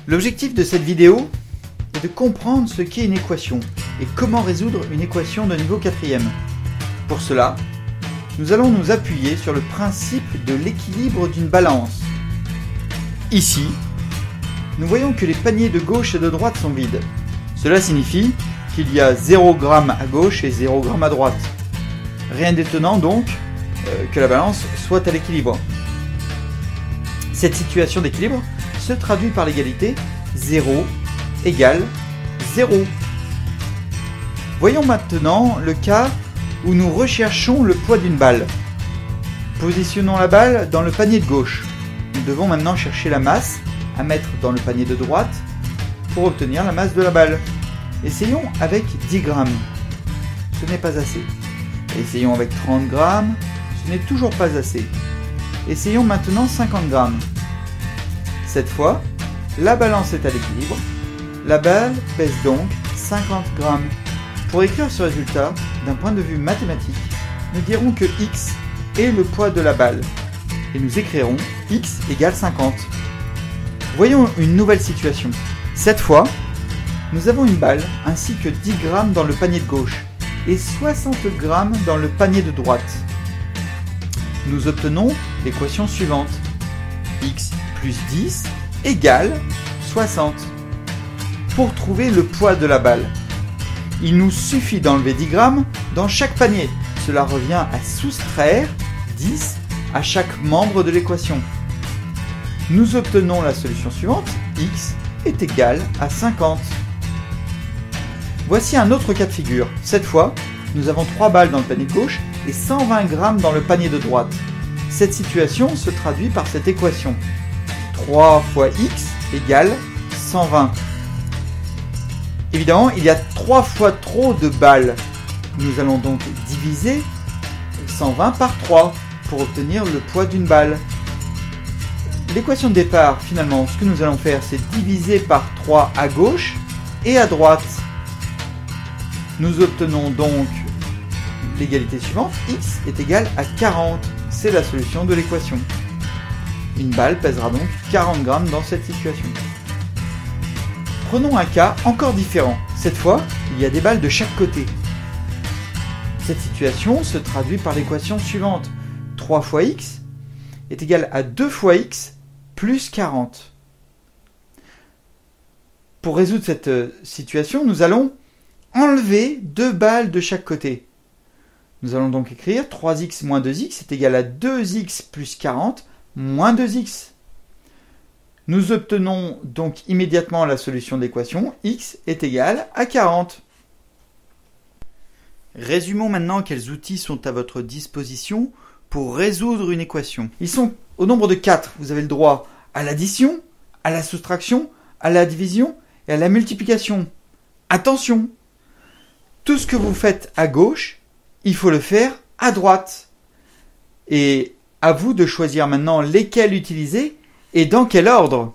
L'objectif de cette vidéo est de comprendre ce qu'est une équation et comment résoudre une équation de niveau 4e. Pour cela, nous allons nous appuyer sur le principe de l'équilibre d'une balance. Ici, nous voyons que les paniers de gauche et de droite sont vides. Cela signifie qu'il y a 0 g à gauche et 0 g à droite. Rien d'étonnant donc que la balance soit à l'équilibre. Cette situation d'équilibre se traduit par l'égalité 0 égale 0. Voyons maintenant le cas où nous recherchons le poids d'une balle. Positionnons la balle dans le panier de gauche. Nous devons maintenant chercher la masse à mettre dans le panier de droite pour obtenir la masse de la balle. Essayons avec 10 grammes. Ce n'est pas assez. Essayons avec 30 grammes. Ce n'est toujours pas assez. Essayons maintenant 50 grammes. Cette fois, la balance est à l'équilibre. La balle pèse donc 50 grammes. Pour écrire ce résultat, d'un point de vue mathématique, nous dirons que x est le poids de la balle. Et nous écrirons x égale 50. Voyons une nouvelle situation. Cette fois, nous avons une balle ainsi que 10 grammes dans le panier de gauche et 60 grammes dans le panier de droite. Nous obtenons l'équation suivante. X plus 10 égale 60. Pour trouver le poids de la balle, il nous suffit d'enlever 10 grammes dans chaque panier. Cela revient à soustraire 10 à chaque membre de l'équation. Nous obtenons la solution suivante. X est égal à 50. Voici un autre cas de figure. Cette fois, nous avons 3 balles dans le panier de gauche et 120 grammes dans le panier de droite. Cette situation se traduit par cette équation. 3 fois x égale 120. Évidemment, il y a 3 fois trop de balles. Nous allons donc diviser 120 par 3 pour obtenir le poids d'une balle. L'équation de départ, finalement, ce que nous allons faire, c'est diviser par 3 à gauche et à droite. Nous obtenons donc l'égalité suivante. X est égal à 40. C'est la solution de l'équation. Une balle pèsera donc 40 grammes dans cette situation. Prenons un cas encore différent. Cette fois, il y a des balles de chaque côté. Cette situation se traduit par l'équation suivante. 3 fois x est égal à 2 fois x plus 40. Pour résoudre cette situation, nous allons enlever 2 balles de chaque côté. Nous allons donc écrire 3x moins 2x est égal à 2x plus 40 moins 2x. Nous obtenons donc immédiatement la solution de l'équation. X est égal à 40. Résumons maintenant quels outils sont à votre disposition pour résoudre une équation. Ils sont au nombre de 4. Vous avez le droit à l'addition, à la soustraction, à la division et à la multiplication. Attention! Tout ce que vous faites à gauche, il faut le faire à droite. Et à vous de choisir maintenant lesquels utiliser et dans quel ordre.